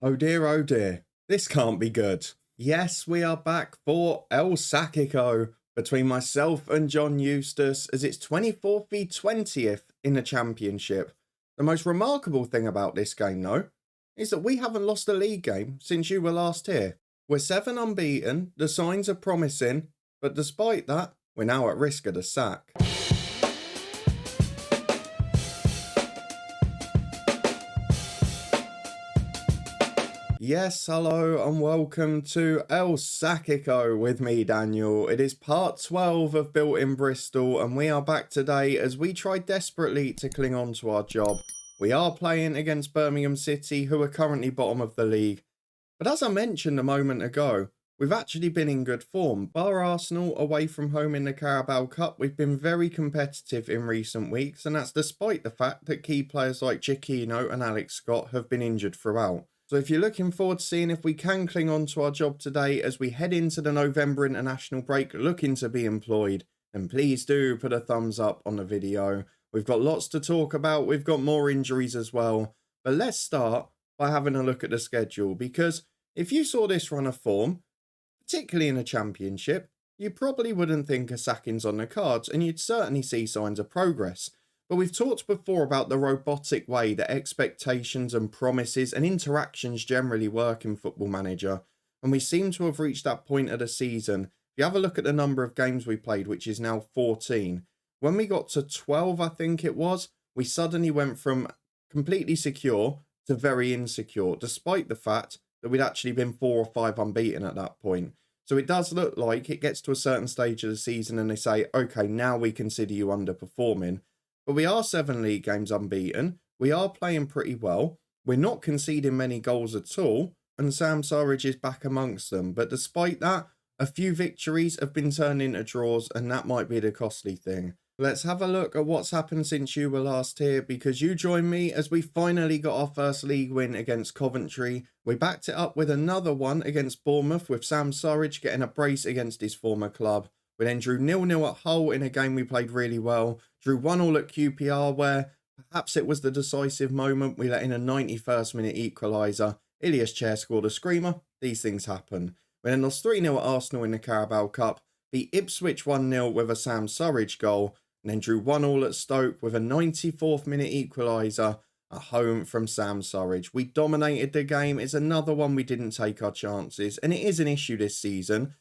Oh dear, this can't be good. Yes, we are back for El Sackico between myself and John Eustace as it's 24th v 20th in the championship. The most remarkable thing about this game, though, is that we haven't lost a league game since you were last here. We're 7 unbeaten, the signs are promising, but despite that, we're now at risk of the sack. Yes, hello and welcome to El Sackico with me, Daniel. It is part 12 of Built in Bristol, and we are back today as we try desperately to cling on to our job. We are playing against Birmingham City, who are currently bottom of the league. But as I mentioned a moment ago, we've actually been in good form. Bar Arsenal away from home in the Carabao Cup, we've been very competitive in recent weeks, and that's despite the fact that key players like Sackico and Alex Scott have been injured throughout. So if you're looking forward to seeing if we can cling on to our job today as we head into the November international break looking to be employed, then please do put a thumbs up on the video. We've got lots to talk about, we've got more injuries as well, but let's start by having a look at the schedule, because if you saw this run of form, particularly in a championship, you probably wouldn't think a sacking's on the cards, and you'd certainly see signs of progress. But we've talked before about the robotic way that expectations and promises and interactions generally work in Football Manager, and we seem to have reached that point of the season. If you have a look at the number of games we played, which is now 14, when we got to 12, I think it was, we suddenly went from completely secure to very insecure, despite the fact that we'd actually been 4 or 5 unbeaten at that point. So it does look like it gets to a certain stage of the season and they say, okay, now we consider you underperforming. But we are 7 league games unbeaten. We are playing pretty well. We're not conceding many goals at all. And Sam Surridge is back amongst them. But despite that, a few victories have been turned into draws, and that might be the costly thing. Let's have a look at what's happened since you were last here, because you joined me as we finally got our first league win against Coventry. We backed it up with another one against Bournemouth, with Sam Surridge getting a brace against his former club. We then drew 0-0 at Hull in a game we played really well. Drew 1-1 at QPR, where perhaps it was the decisive moment. We let in a 91st minute equaliser. Ilias Chair scored a screamer. These things happen. We then lost 3-0 at Arsenal in the Carabao Cup. Beat Ipswich 1-0 with a Sam Surridge goal. And then drew 1-1 at Stoke with a 94th minute equaliser at home from Sam Surridge. We dominated the game. It's another one we didn't take our chances. And it is an issue this season.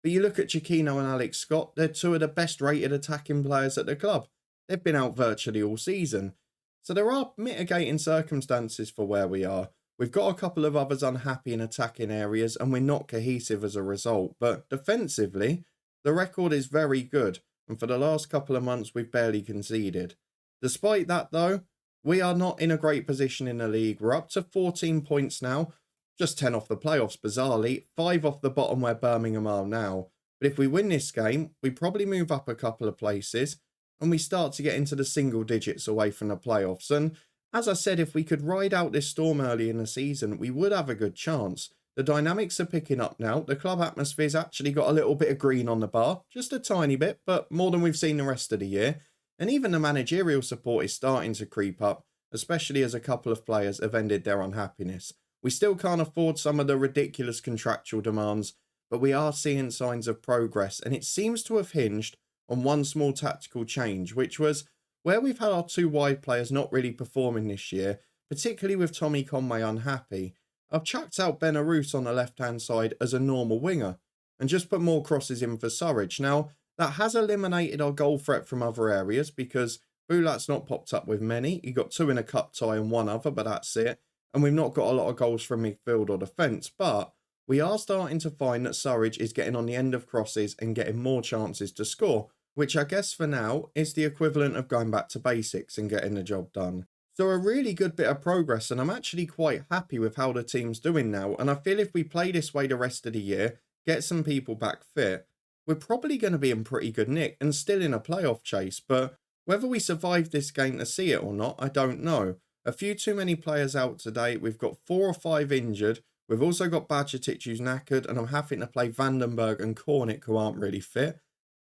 But you look at Sackico and Alex Scott, they're 2 of the best rated attacking players at the club. They've been out virtually all season. So there are mitigating circumstances for where we are. We've got a couple of others unhappy in attacking areas and we're not cohesive as a result. But defensively, the record is very good. And for the last couple of months, we've barely conceded. Despite that though, we are not in a great position in the league. We're up to 14 points now. Just 10 off the playoffs, bizarrely. 5 off the bottom where Birmingham are now. But if we win this game, we probably move up a couple of places and we start to get into the single digits away from the playoffs. And as I said, if we could ride out this storm early in the season, we would have a good chance. The dynamics are picking up now. The club atmosphere's actually got a little bit of green on the bar. Just a tiny bit, but more than we've seen the rest of the year. And even the managerial support is starting to creep up, especially as a couple of players have ended their unhappiness. We still can't afford some of the ridiculous contractual demands, but we are seeing signs of progress, and it seems to have hinged on one small tactical change, which was where we've had our 2 wide players not really performing this year, particularly with Tommy Conway unhappy. I've chucked out Benarous on the left-hand side as a normal winger, and just put more crosses in for Surridge. Now, that has eliminated our goal threat from other areas, because Bulat's not popped up with many. He got 2 in a cup tie and 1 other, but that's it. And we've not got a lot of goals from midfield or defence, but we are starting to find that Surridge is getting on the end of crosses and getting more chances to score, which I guess for now is the equivalent of going back to basics and getting the job done. So a really good bit of progress, and I'm actually quite happy with how the team's doing now, and I feel if we play this way the rest of the year, get some people back fit, we're probably going to be in pretty good nick and still in a playoff chase, but whether we survive this game to see it or not, I don't know. A few too many players out today. We've got 4 or 5 injured. We've also got Bajcetic who's knackered, and I'm having to play Vandenberg and Cornick who aren't really fit.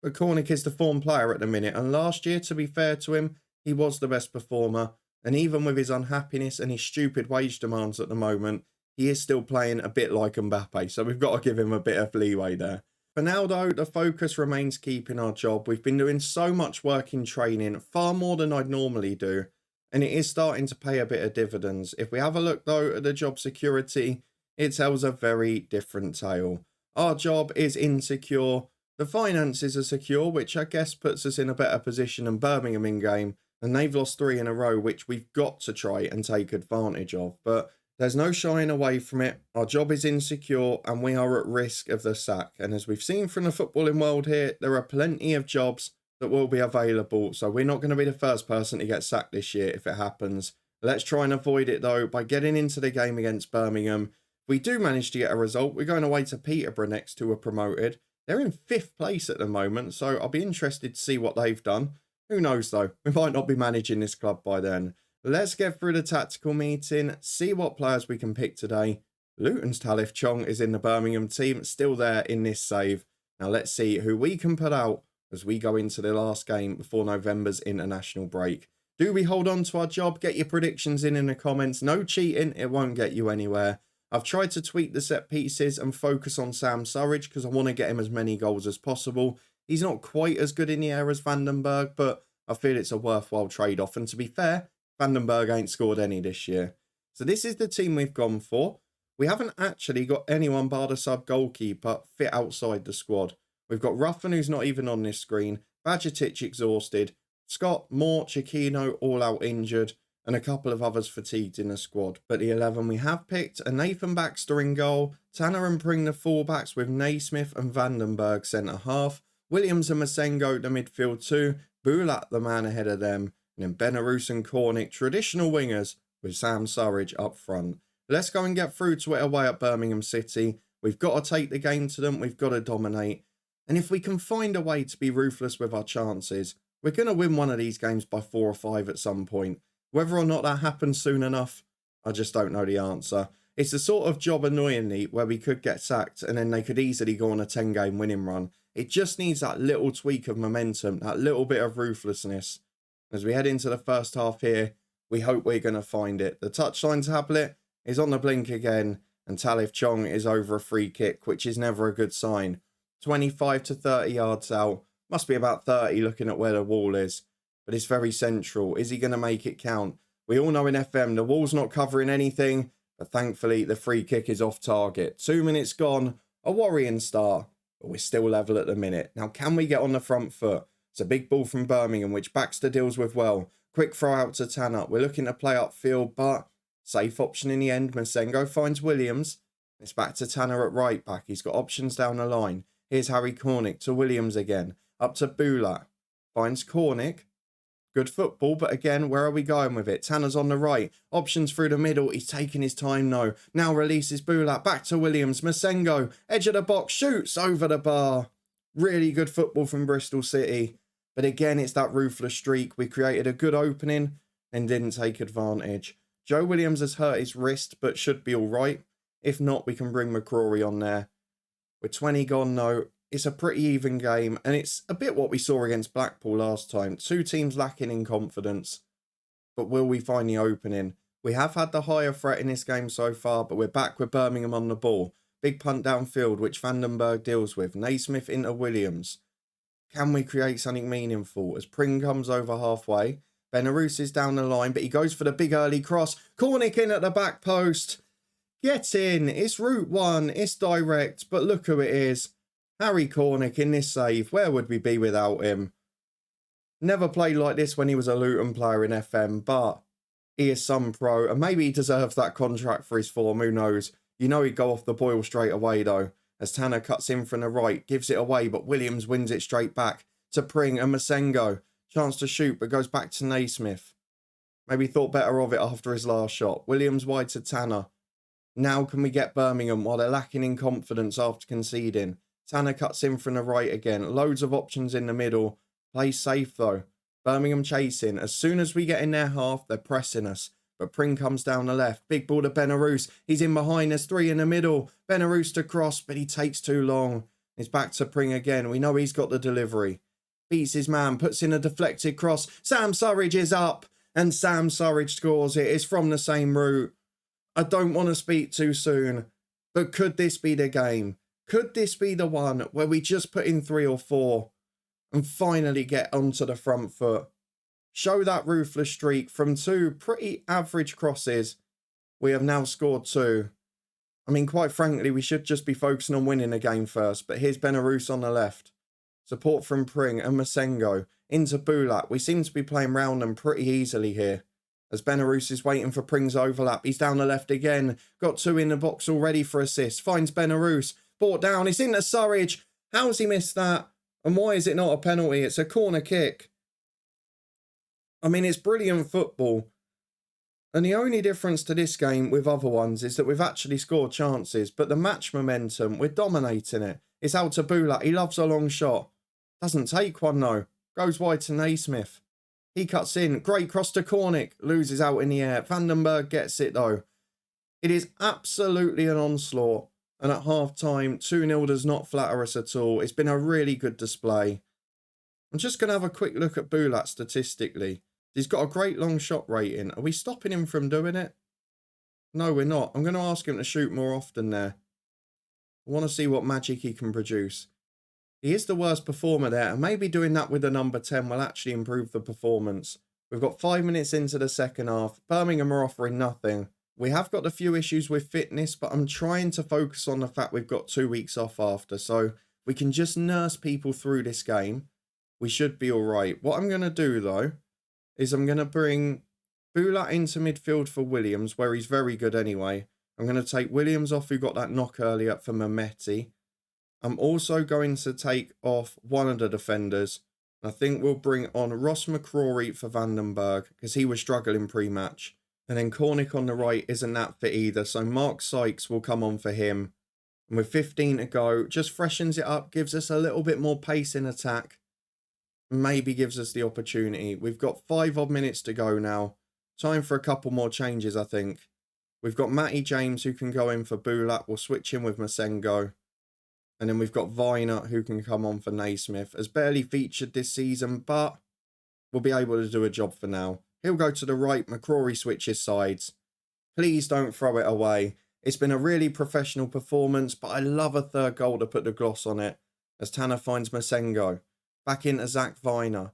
But Cornick is the form player at the minute, and last year, to be fair to him, he was the best performer. And even with his unhappiness and his stupid wage demands at the moment, he is still playing a bit like Mbappe, so we've got to give him a bit of leeway there. For now though, the focus remains keeping our job. We've been doing so much work in training, far more than I'd normally do, and it is starting to pay a bit of dividends. If we have a look though at the job security, it tells a very different tale. Our job is insecure. The finances are secure, which I guess puts us in a better position than Birmingham in game, and they've lost 3 in a row, which we've got to try and take advantage of. But there's no shying away from it. Our job is insecure and we are at risk of the sack. And as we've seen from the footballing world here, there are plenty of jobs that will be available. So we're not going to be the first person to get sacked this year if it happens. Let's try and avoid it though by getting into the game against Birmingham. If we do manage to get a result, we're going away to Peterborough next, who are promoted. They're in 5th place at the moment, so I'll be interested to see what they've done. Who knows though, we might not be managing this club by then. Let's get through the tactical meeting, see what players we can pick today. Luton's Talif Chong is in the Birmingham team, still there in this save. Now let's see who we can put out as we go into the last game before November's international break. Do we hold on to our job? Get your predictions in the comments. No cheating, it won't get you anywhere. I've tried to tweak the set pieces and focus on Sam Surridge because I want to get him as many goals as possible. He's not quite as good in the air as Vandenberg, but I feel it's a worthwhile trade-off. And to be fair, Vandenberg ain't scored any this year. So this is the team we've gone for. We haven't actually got anyone bar the sub goalkeeper fit outside the squad. We've got Ruffin, who's not even on this screen, Bajatic exhausted, Scott, Moore, Sackico all out injured, and a couple of others fatigued in the squad. But the 11 we have picked are Nathan Baxter in goal, Tanner and Pring the fullbacks with Naismith and Vandenberg centre half, Williams and Masengo the midfield 2, Bulat the man ahead of them, and then Benarus and Cornick, traditional wingers, with Sam Surridge up front. Let's go and get through to it away at Birmingham City. We've got to take the game to them. We've got to dominate. And if we can find a way to be ruthless with our chances, we're going to win one of these games by 4 or 5 at some point. Whether or not that happens soon enough, I just don't know the answer. It's the sort of job, annoyingly, where we could get sacked and then they could easily go on a 10-game winning run. It just needs that little tweak of momentum, that little bit of ruthlessness. As we head into the first half here, we hope we're going to find it. The touchline tablet is on the blink again, and Talif Chong is over a free kick, which is never a good sign. 25 to 30 yards out. Must be about 30 looking at where the wall is. But it's very central. Is he going to make it count? We all know in FM the wall's not covering anything, but thankfully the free kick is off target. 2 minutes gone, a worrying start, but we're still level at the minute. Now can we get on the front foot? It's a big ball from Birmingham, which Baxter deals with well. Quick throw out to Tanner. We're looking to play upfield, but safe option in the end. Masengo finds Williams. It's back to Tanner at right back. He's got options down the line. Here's Harry Cornick to Williams again. Up to Bulat. Finds Cornick. Good football, but again, where are we going with it? Tanner's on the right. Options through the middle. He's taking his time, though. Now releases Bulat. Back to Williams. Masengo. Edge of the box. Shoots over the bar. Really good football from Bristol City. But again, it's that ruthless streak. We created a good opening and didn't take advantage. Joe Williams has hurt his wrist, but should be all right. If not, we can bring McCrory on there. With 20 gone, though, it's a pretty even game. And it's a bit what we saw against Blackpool last time. 2 teams lacking in confidence. But will we find the opening? We have had the higher threat in this game so far, but we're back with Birmingham on the ball. Big punt downfield, which Vandenberg deals with. Naismith into Williams. Can we create something meaningful? As Pring comes over halfway. Benarus is down the line, but he goes for the big early cross. Cornick in at the back post. Get in. It's Route 1. It's direct, but look who it is. Harry Cornick in this save. Where would we be without him? Never played like this when he was a Luton player in FM, but he is some pro, and maybe he deserves that contract for his form. Who knows? You know he'd go off the boil straight away, though. As Tanner cuts in from the right, gives it away, but Williams wins it straight back to Pring and Masengo. Chance to shoot, but goes back to Naismith. Maybe thought better of it after his last shot. Williams wide to Tanner. Now can we get Birmingham while they're lacking in confidence after conceding? Tanner cuts in from the right again. Loads of options in the middle. Plays safe though. Birmingham chasing. As soon as we get in their half, they're pressing us. But Pring comes down the left. Big ball to Benarus. He's in behind. There's 3 in the middle. Benarus to cross, but he takes too long. He's back to Pring again. We know he's got the delivery. Beats his man. Puts in a deflected cross. Sam Surridge is up. And Sam Surridge scores it. It's from the same route. I don't want to speak too soon, but could this be the game? Could this be the one where we just put in 3 or 4 and finally get onto the front foot? Show that ruthless streak from 2 pretty average crosses. We have now scored 2. I mean, quite frankly, we should just be focusing on winning the game first, but here's Benarous on the left. Support from Pring and Masengo. Into Bulat. We seem to be playing round them pretty easily here. As Benarous is waiting for Pring's overlap. He's down the left again. Got 2 in the box already for assist. Finds Benarous. Brought down. It's into Surridge. How's he missed that? And why is it not a penalty? It's a corner kick. I mean, it's brilliant football. And the only difference to this game with other ones is that we've actually scored chances. But the match momentum, we're dominating it. It's out to Bulat. He loves a long shot. Doesn't take one though. Goes wide to Naismith. He cuts in. Great cross to Cornick. Loses out in the air. Vandenberg gets it though. It is absolutely an onslaught. And at half-time, 2-0 does not flatter us at all. It's been a really good display. I'm just going to have a quick look at Bulat statistically. He's got a great long shot rating. Are we stopping him from doing it? No, we're not. I'm going to ask him to shoot more often there. I want to see what magic he can produce. He is the worst performer there, and maybe doing that with the number 10 will actually improve the performance. We've got 5 minutes into the second half. Birmingham are offering nothing. We have got a few issues with fitness, but I'm trying to focus on the fact we've got 2 weeks off after, so we can just nurse people through this game. We should be all right. What I'm going to do, though, is I'm going to bring Bulat into midfield for Williams, where he's very good anyway. I'm going to take Williams off, who got that knock earlier, for Mehmeti. I'm also going to take off one of the defenders. I think we'll bring on Ross McCrory for Vandenberg, because he was struggling pre-match. And then Cornick on the right isn't that fit either, so Mark Sykes will come on for him. And with 15 to go, just freshens it up, gives us a little bit more pace in attack. Maybe gives us the opportunity. We've got 5 odd minutes to go now. Time for a couple more changes, I think. We've got Matty James who can go in for Bulat. We'll switch in with Masengo. And then we've got Viner who can come on for Naismith. Has barely featured this season, but we'll be able to do a job for now. He'll go to the right. McCrory switches sides. Please don't throw it away. It's been a really professional performance, but I love a third goal to put the gloss on it. As Tanner finds Masengo. Back into Zach Viner.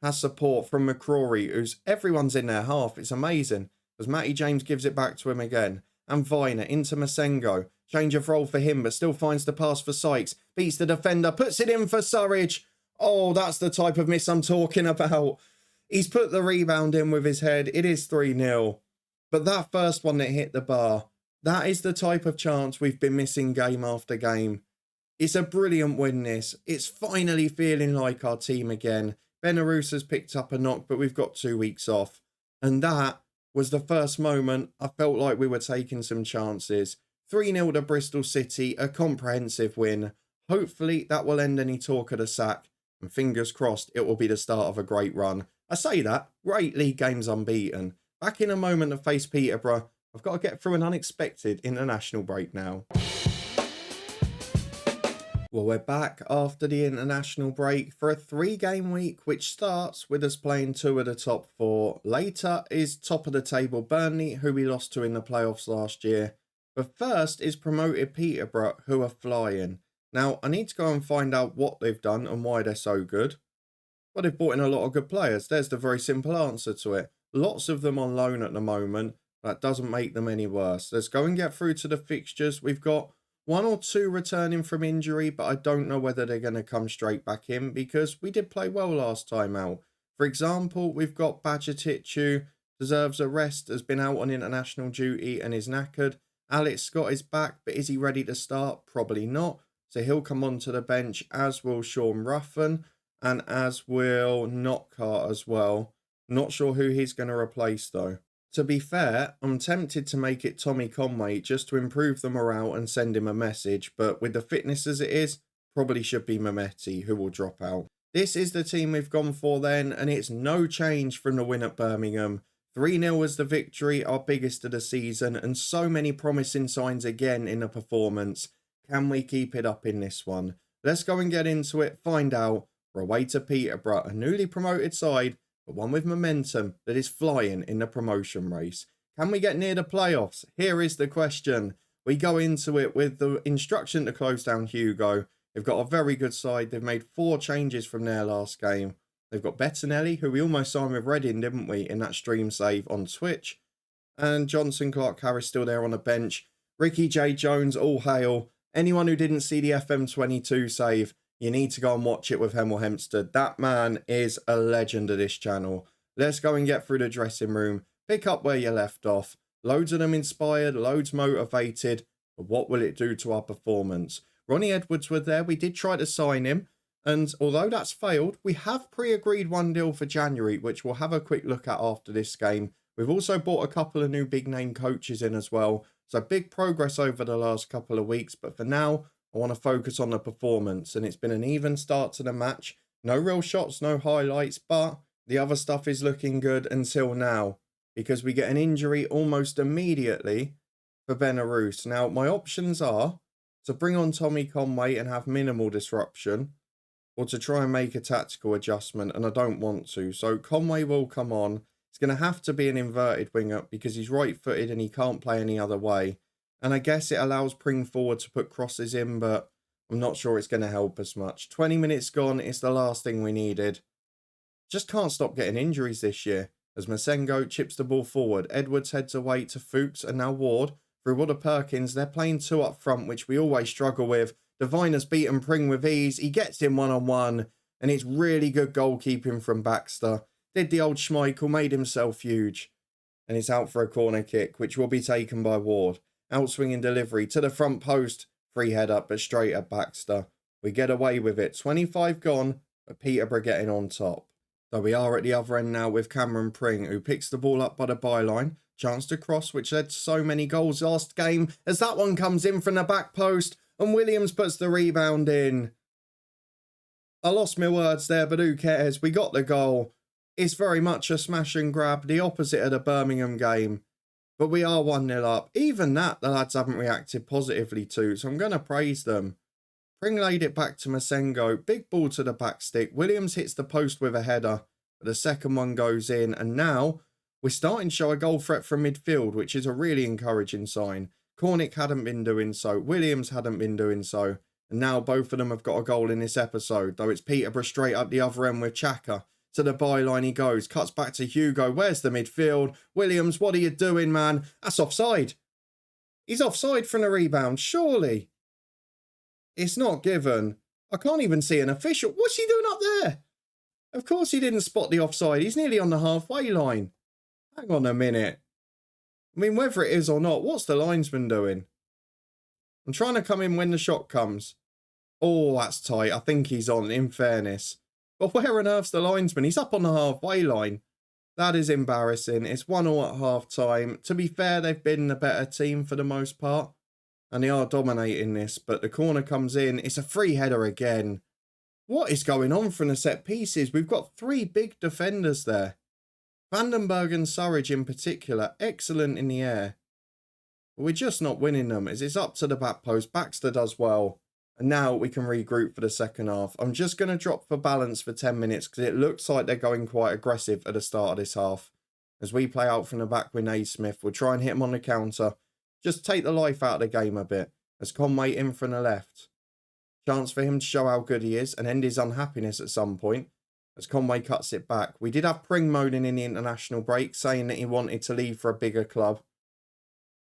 Has support from McCrory, who's everyone's in their half. It's amazing. As Matty James gives it back to him again. And Viner into Masengo. Change of role for him, but still finds the pass for Sykes. Beats the defender, puts it in for Surridge. Oh, that's the type of miss I'm talking about. He's put the rebound in with his head. It is 3-0. But that first one that hit the bar, that is the type of chance we've been missing game after game. It's a brilliant win, this. It's finally feeling like our team again. Benarous has picked up a knock, but we've got 2 weeks off. And that was the first moment I felt like we were taking some chances. 3-0 to Bristol City, a comprehensive win. Hopefully that will end any talk of the sack. And fingers crossed it will be the start of a great run. I say that, great league games unbeaten. Back in a moment to face Peterborough. I've got to get through an unexpected international break now. Well, we're back after the international break for a 3-game week, which starts with us playing 2 of the top 4. Later is top of the table Burnley, who we lost to in the playoffs last year. But first is promoted Peterborough, who are flying. Now, I need to go and find out what they've done and why they're so good. Well, they've brought in a lot of good players. There's the very simple answer to it. Lots of them on loan at the moment. That doesn't make them any worse. Let's go and get through to the fixtures. We've got 1 or 2 returning from injury, but I don't know whether they're going to come straight back in because we did play well last time out. For example, we've got Bajatic, who deserves a rest, has been out on international duty and is knackered. Alex Scott is back, but is he ready to start? Probably not. So he'll come onto the bench, as will Sean Ruffin, and as will Knockhart as well. Not sure who he's going to replace, though. To be fair, I'm tempted to make it Tommy Conway just to improve the morale and send him a message, but with the fitness as it is, probably should be Mehmeti, who will drop out. This is the team we've gone for then, and it's no change from the win at Birmingham. 3-0 was the victory, our biggest of the season, and so many promising signs again in the performance. Can we keep it up in this one? Let's go and get into it, find out. We're away to Peterborough, a newly promoted side, but one with momentum that is flying in the promotion race. Can we get near the playoffs? Here is the question. We go into it with the instruction to close down Hugo. They've got a very good side. They've made 4 changes from their last game. They've got Bettinelli, who we almost signed with Reading, didn't we, in that stream save on Twitch. And Johnson, Clark, Harris still there on the bench. Ricky J. Jones, all hail. Anyone who didn't see the FM22 save, you need to go and watch it with Hemel Hempstead. That man is a legend of this channel. Let's go and get through the dressing room. Pick up where you left off. Loads of them inspired, loads motivated. But what will it do to our performance? Ronnie Edwards was there. We did try to sign him. And although that's failed, we have pre-agreed one deal for January, which we'll have a quick look at after this game. We've also bought a couple of new big name coaches in as well. So big progress over the last couple of weeks. But for now, I want to focus on the performance. And it's been an even start to the match. No real shots, no highlights. But the other stuff is looking good until now. Because we get an injury almost immediately for Belarus. Now, my options are to bring on Tommy Conway and have minimal disruption. Or to try and make a tactical adjustment. And I don't want to. So Conway will come on. It's going to have to be an inverted winger because he's right-footed and he can't play any other way. And I guess it allows Pring forward to put crosses in, but I'm not sure it's going to help us much. 20 minutes gone, it's the last thing we needed. Just can't stop getting injuries this year. As Masengo chips the ball forward, Edwards heads away to Fuchs and now Ward. Through Wooder Perkins, they're playing 2 up front, which we always struggle with. Devine has beaten Pring with ease. He gets him one-on-one, and it's really good goalkeeping from Baxter. Did the old Schmeichel, made himself huge. And it's out for a corner kick, which will be taken by Ward. Outswinging delivery to the front post. Free head up, but straight at Baxter. We get away with it. 25 gone, but Peterborough getting on top. So we are at the other end now with Cameron Pring, who picks the ball up by the byline. Chance to cross, which led to so many goals last game. As that one comes in from the back post, and Williams puts the rebound in. I lost my words there, but who cares? We got the goal. It's very much a smash and grab, the opposite of the Birmingham game. But we are 1-0 up. Even that, the lads haven't reacted positively to, so I'm going to praise them. Pring laid it back to Masengo. Big ball to the back stick. Williams hits the post with a header. But the second one goes in. And now we're starting to show a goal threat from midfield, which is a really encouraging sign. Cornick hadn't been doing so. Williams hadn't been doing so. And now both of them have got a goal in this episode. Though it's Peterborough straight up the other end with Chaka. To the byline he goes. Cuts back to Hugo. Where's the midfield? Williams, what are you doing, man? That's offside. He's offside from the rebound, surely. It's not given. I can't even see an official. What's he doing up there? Of course he didn't spot the offside. He's nearly on the halfway line. Hang on a minute. I mean, whether it is or not, what's the linesman doing? I'm trying to come in when the shot comes. Oh, that's tight. I think he's on, in fairness. But where on earth's the linesman? He's up on the halfway line. That is embarrassing. It's 1-1 at half-time. To be fair, they've been the better team for the most part. And they are dominating this. But the corner comes in. It's a free header again. What is going on from the set pieces? We've got 3 big defenders there. Vandenberg and Surridge in particular. Excellent in the air. But we're just not winning them. As it's up to the back post. Baxter does well. And now we can regroup for the second half. I'm just going to drop for balance for 10 minutes because it looks like they're going quite aggressive at the start of this half. As we play out from the back with Naismith, we'll try and hit him on the counter. Just take the life out of the game a bit. As Conway in from the left. Chance for him to show how good he is and end his unhappiness at some point. As Conway cuts it back. We did have Pring moaning in the international break saying that he wanted to leave for a bigger club.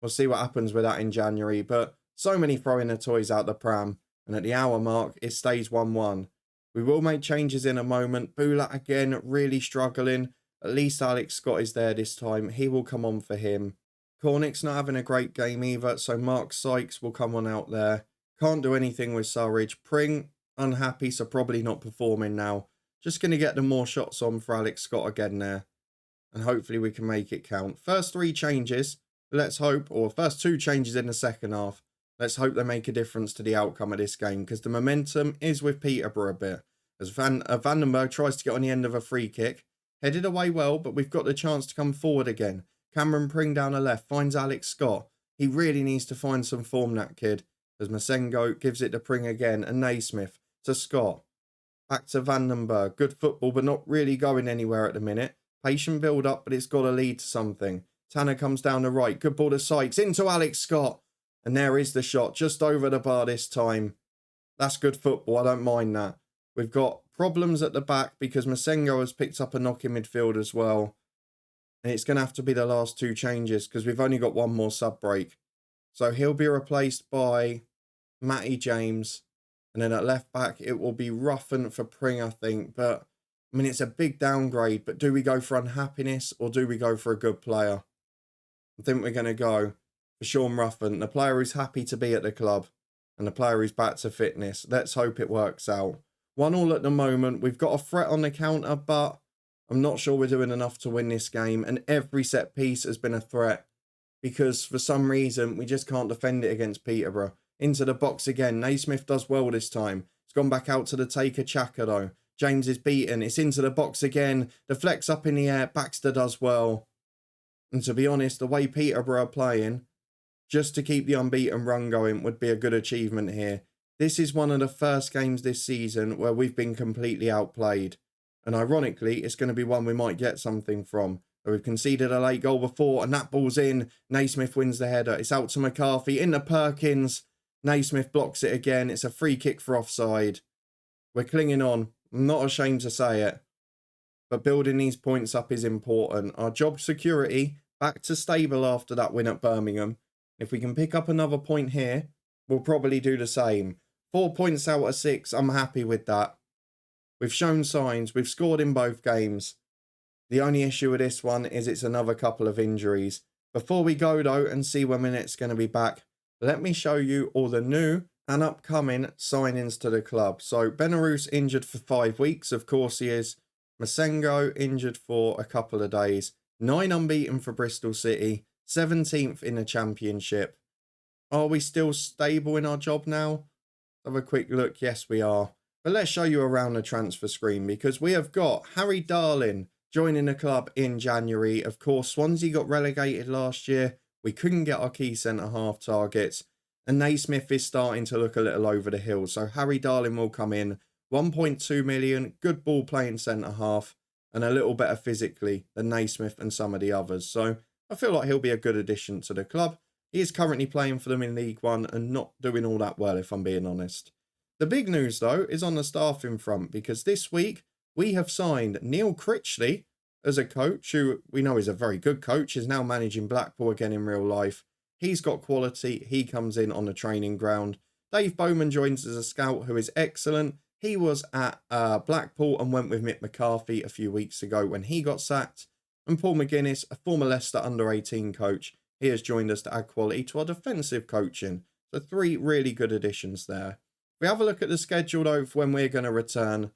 We'll see what happens with that in January. But so many throwing the toys out the pram. And at the hour mark, it stays 1-1. We will make changes in a moment. Bulat again, really struggling. At least Alex Scott is there this time. He will come on for him. Cornick's not having a great game either, so Mark Sykes will come on out there. Can't do anything with Surridge. Pring, unhappy, so probably not performing now. Just going to get the more shots on for Alex Scott again there. And hopefully we can make it count. First 3 changes, let's hope, or first 2 changes in the second half. Let's hope they make a difference to the outcome of this game because the momentum is with Peterborough a bit. As Vandenberg tries to get on the end of a free kick. Headed away well, but we've got the chance to come forward again. Cameron Pring down the left finds Alex Scott. He really needs to find some form, that kid. As Masengo gives it to Pring again and Naismith to Scott. Back to Vandenberg. Good football, but not really going anywhere at the minute. Patient build up, but it's got to lead to something. Tanner comes down the right. Good ball to Sykes. Into Alex Scott. And there is the shot. Just over the bar this time. That's good football. I don't mind that. We've got problems at the back because Masengo has picked up a knock in midfield as well. And it's going to have to be the last 2 changes because we've only got one more sub break. So he'll be replaced by Matty James. And then at left back, it will be Ruffin for Pring, I think. But, I mean, it's a big downgrade. But do we go for unhappiness or do we go for a good player? I think we're going to go for Sean Ruffin, the player who's happy to be at the club. And the player who's back to fitness. Let's hope it works out. 1-1 at the moment. We've got a threat on the counter, but I'm not sure we're doing enough to win this game. And every set piece has been a threat because for some reason we just can't defend it against Peterborough. Into the box again. Naismith does well this time. It's gone back out to the taker Chaka though. James is beaten. It's into the box again. The flex up in the air. Baxter does well. And to be honest, the way Peterborough are playing, just to keep the unbeaten run going would be a good achievement here. This is one of the first games this season where we've been completely outplayed. And ironically, it's going to be one we might get something from. We've conceded a late goal before and that ball's in. Naismith wins the header. It's out to McCarthy. Into Perkins. Naismith blocks it again. It's a free kick for offside. We're clinging on. I'm not ashamed to say it. But building these points up is important. Our job security back to stable after that win at Birmingham. If we can pick up another point here, we'll probably do the same. 4 points out of 6, I'm happy with that. We've shown signs, we've scored in both games. The only issue with this one is it's another couple of injuries. Before we go though and see when Minette's going to be back, let me show you all the new and upcoming signings to the club. So Benarouz injured for 5 weeks, of course he is. Masengo injured for a couple of days. 9 unbeaten for Bristol City. 17th in the championship. Are we still stable in our job now? Have a quick look. Yes, we are. But let's show you around the transfer screen because we have got Harry Darling joining the club in January. Of course, Swansea got relegated last year. We couldn't get our key centre-half targets. And Naismith is starting to look a little over the hill. So Harry Darling will come in. 1.2 million. Good ball playing centre-half. And a little better physically than Naismith and some of the others. So I feel like he'll be a good addition to the club. He is currently playing for them in League One and not doing all that well, if I'm being honest. The big news, though, is on the staffing front because this week we have signed Neil Critchley as a coach, who we know is a very good coach, is now managing Blackpool again in real life. He's got quality. He comes in on the training ground. Dave Bowman joins as a scout, who is excellent. He was at Blackpool and went with Mick McCarthy a few weeks ago when he got sacked. And Paul McGuinness, a former Leicester under-18 coach, he has joined us to add quality to our defensive coaching. So 3 really good additions there. We have a look at the schedule though for when we're going to return.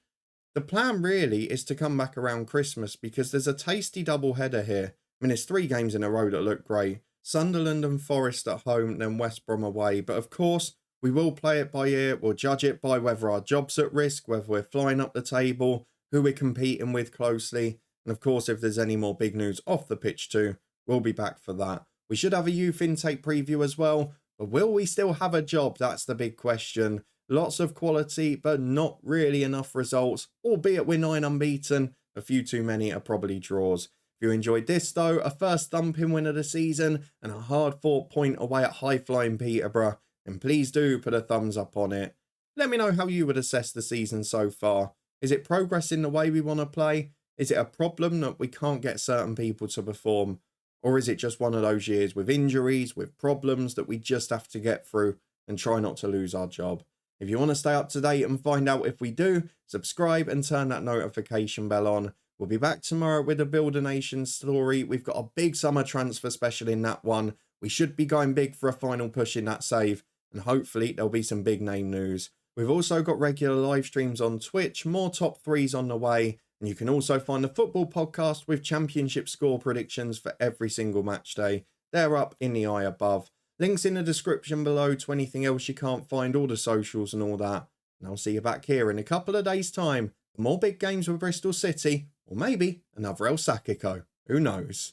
The plan really is to come back around Christmas because there's a tasty double header here. I mean, there's 3 games in a row that look great. Sunderland and Forest at home, then West Brom away. But of course, we will play it by ear. We'll judge it by whether our job's at risk, whether we're flying up the table, who we're competing with closely. And of course, if there's any more big news off the pitch too, we'll be back for that. We should have a youth intake preview as well. But will we still have a job? That's the big question. Lots of quality, but not really enough results. Albeit we're 9 unbeaten. A few too many are probably draws. If you enjoyed this though, a first thumping win of the season and a hard-fought point away at high-flying Peterborough, then please do put a thumbs up on it. Let me know how you would assess the season so far. Is it progressing the way we want to play? Is it a problem that we can't get certain people to perform? Or is it just one of those years with injuries, with problems that we just have to get through and try not to lose our job? If you want to stay up to date and find out if we do, subscribe and turn that notification bell on. We'll be back tomorrow with a Build a Nation story. We've got a big summer transfer special in that one. We should be going big for a final push in that save. And hopefully there'll be some big name news. We've also got regular live streams on Twitch, more top 3s on the way. And you can also find the football podcast with championship score predictions for every single match day. They're up in the eye above. Links in the description below to anything else you can't find, all the socials and all that. And I'll see you back here in a couple of days' time for more big games with Bristol City, or maybe another El Sackico. Who knows?